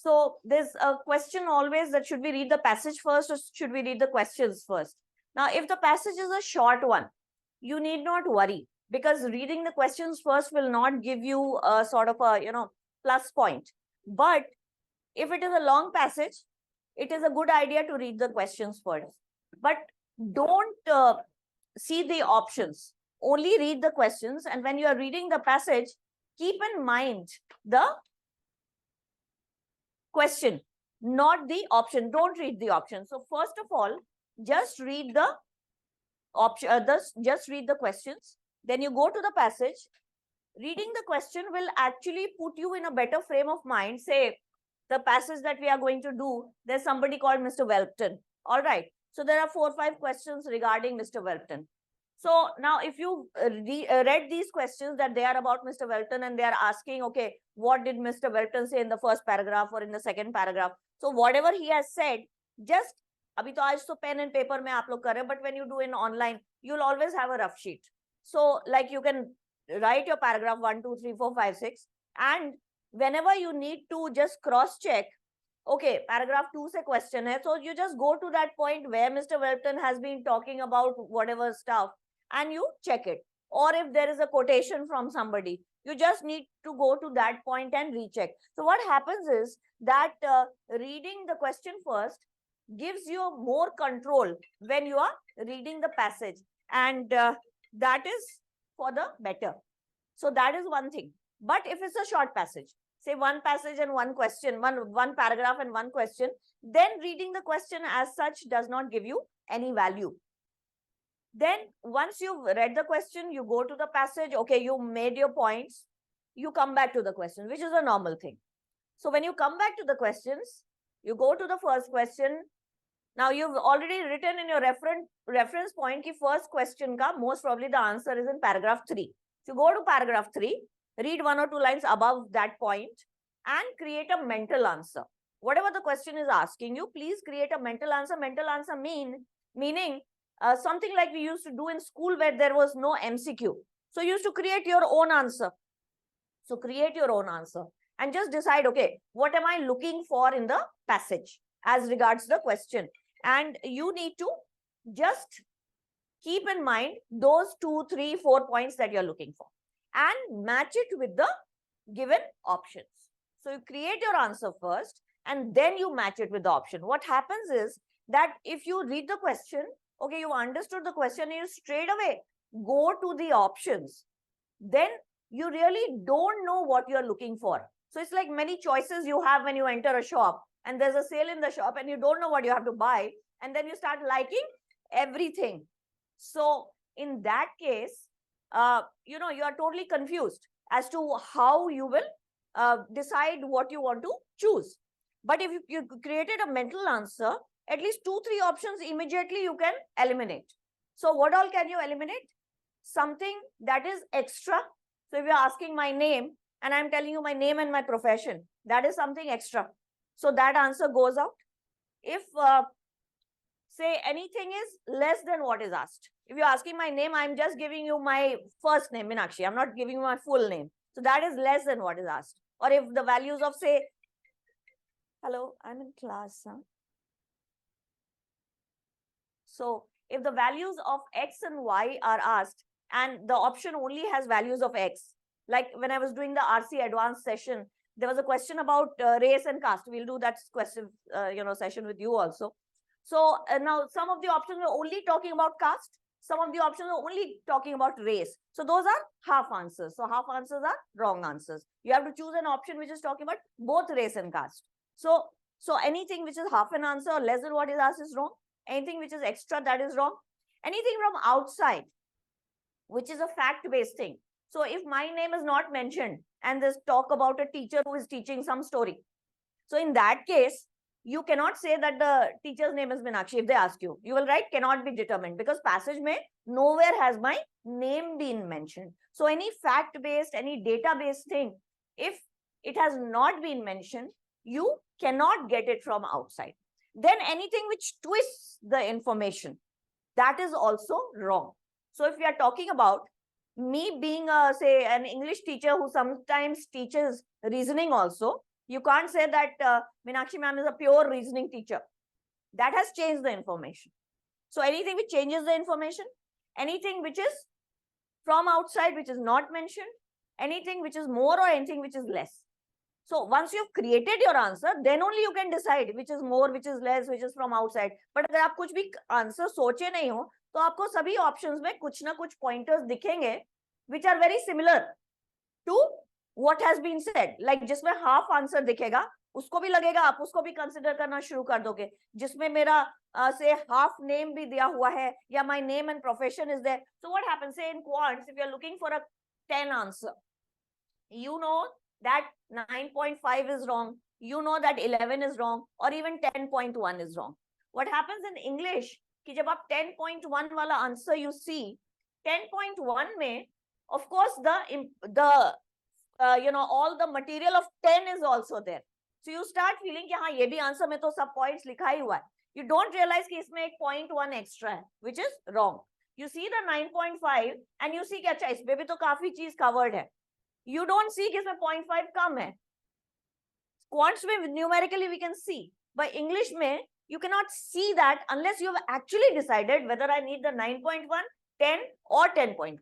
So there's a question always that should we read the passage first or should we read the questions first? Now, if the passage is a short one, you need not worry, because reading the questions first will not give you a sort of a, plus point. But if it is a long passage, it is a good idea to read the questions first. But don't see the options. Only read the questions. And when you are reading the passage, keep in mind the question, not the option. Don't read the option. So first of all, just read the option, just read the questions. Then you go to the passage. Reading the question will actually put you in a better frame of mind. Say, the passage that we are going to do, there's somebody called Mr. Welpton. All right. So there are 4 or 5 questions regarding Mr. Welpton. So now if you read these questions that they are about Mr. Welpton and they are asking, okay, what did Mr. Welpton say in the first paragraph or in the second paragraph? So whatever he has said, just, abhi to aaj to pen and paper mein aap log kar rahe, but when you do in online, you'll always have a rough sheet. So like you can write your paragraph 1, 2, 3, 4, 5, 6, and whenever you need to just cross check, okay, paragraph 2 se question hai, so you just go to that point where Mr. Welpton has been talking about whatever stuff and you check it. Or if there is a quotation from somebody, you just need to go to that point and recheck. So what happens is that reading the question first gives you more control when you are reading the passage, and that is for the better. So that is one thing. But if it's a short passage, say one passage and one question, one paragraph and one question, then reading the question as such does not give you any value. Then once you've read the question, you go to the passage, okay, you made your points, you come back to the question, which is a normal thing. So when you come back to the questions, you go to the first question. Now you've already written in your reference point ki first question ka most probably the answer is in paragraph 3. So go to paragraph 3, read 1 or 2 lines above that point and create a mental answer. Whatever the question is asking you, please create a mental answer. Mental answer meaning something like we used to do in school where there was no MCQ. So you used to create your own answer. So create your own answer and just decide, okay, what am I looking for in the passage as regards the question? And you need to just keep in mind those 2, 3, 4 points that you're looking for and match it with the given options. So you create your answer first and then you match it with the option. What happens is that if you read the question, okay, you understood the question and you straight away go to the options, then you really don't know what you're looking for. So it's like many choices you have when you enter a shop and there's a sale in the shop and you don't know what you have to buy, and then you start liking everything. So in that case, you are totally confused as to how you will decide what you want to choose. But if you created a mental answer, at least 2, 3 options immediately you can eliminate. So what all can you eliminate? Something that is extra. So if you're asking my name and I'm telling you my name and my profession, that is something extra. So that answer goes out. If say anything is less than what is asked. If you're asking my name, I'm just giving you my first name, Meenakshi. I'm not giving you my full name. So that is less than what is asked. Or if the values of, say, hello, I'm in class. Huh? So if the values of X and Y are asked and the option only has values of X, like when I was doing the RC advanced session, there was a question about race and caste. We'll do that question, session with you also. So now some of the options are only talking about caste. Some of the options are only talking about race. So those are half answers. So half answers are wrong answers. You have to choose an option which is talking about both race and caste. So anything which is half an answer or less than what is asked is wrong. Anything which is extra, that is wrong. Anything from outside, which is a fact-based thing. So if my name is not mentioned and there's talk about a teacher who is teaching some story, so in that case, you cannot say that the teacher's name is Meenakshi if they ask you. You will write cannot be determined because passage mein nowhere has my name been mentioned. So any fact-based, any data-based thing, if it has not been mentioned, you cannot get it from outside. Then anything which twists the information, that is also wrong. So if we are talking about me being say an English teacher who sometimes teaches reasoning also, You can't say that Meenakshi ma'am is a pure reasoning teacher. That has changed the information. So anything which changes the information, anything which is from outside, which is not mentioned, anything which is more or anything which is less. So once you've created your answer, then only you can decide which is more, which is less, which is from outside. But अगर आप कुछ भी answer सोचे नहीं हो, तो आपको सभी ऑप्शंस में कुछ ना कुछ पॉइंटर्स दिखेंगे which are very similar to what has been said. Like जिसमें हाफ आंसर दिखेगा, उसको भी लगेगा आप उसको भी कंसिडर करना शुरू कर दोगे. जिसमें मेरा say हाफ नेम भी दिया हुआ है या my name and profession is there. So what happens, say in quants, if you are looking for a 10 answer, you know that 9.5 is wrong, you know that 11 is wrong, or even 10.1 is wrong. What happens in English कि जब आप 10.1 वाला answer you see, 10.1 में of course the all the material of 10 is also there. So you start feeling कि हाँ ये भी answer में तो सब points लिखा ही हुआ है. You don't realize कि इसमें एक 0.1 extra है, which is wrong. You see the 9.5 and you see कि अच्छा इसमें भी तो काफी चीज covered है. You don't see कि इसमें 0.5 कम है. Quants में numerically we can see. By English में you cannot see that unless you have actually decided whether I need the 9.1, 10 or 10.1.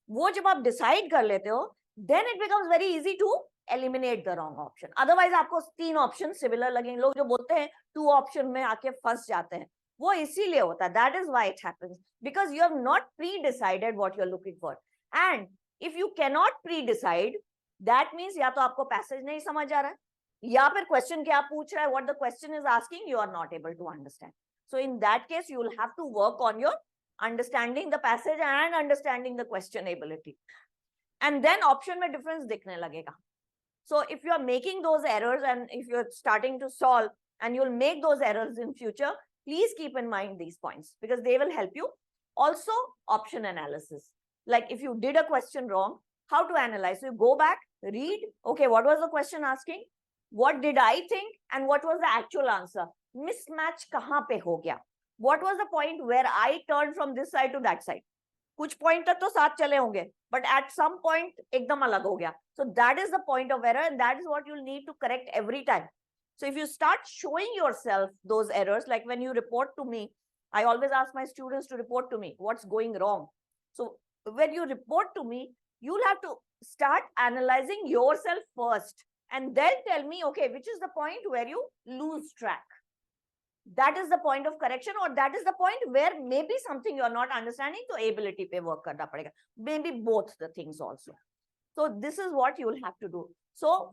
वो जब आप decide कर लेते हो, then it becomes very easy to eliminate the wrong option. Otherwise आपको 3 options similar लगेंगे. लोग जो बोलते हैं 2 option में आके फंस जाते हैं, वो इसीलिए होता है. That is why it happens, because you have not pre-decided what you are looking for. And if you cannot pre-decide, that means या तो आपको passage नहीं समझ आ रहा है, या फिर question क्या पूछ रहा है, what the question is asking, you are not able to understand. So in that case, you will have to work on your understanding the passage and understanding the question ability. And then option में difference दिखने लगेगा. So if you are making those errors and if you're starting to solve and you'll make those errors in future, please keep in mind these points because they will help you. Also, option analysis. Like if you did a question wrong, how to analyze? So you go back, read, okay, what was the question asking? What did I think? And what was the actual answer? Mismatch kahan pe ho gaya? What was the point where I turned from this side to that side? कुछ point तक तो साथ चले होंगे, but at some point एकदम अलग हो गया. So that is the point of error and that is what you'll need to correct every time. So if you start showing yourself those errors, like when you report to me, I always ask my students to report to me what's going wrong. So when you report to me, you'll have to start analyzing yourself first and then tell me, okay, which is the point where you lose track? That is the point of correction, or that is the point where maybe something you're not understanding, so ability pe work karna padega. Maybe both the things also. So this is what you will have to do. So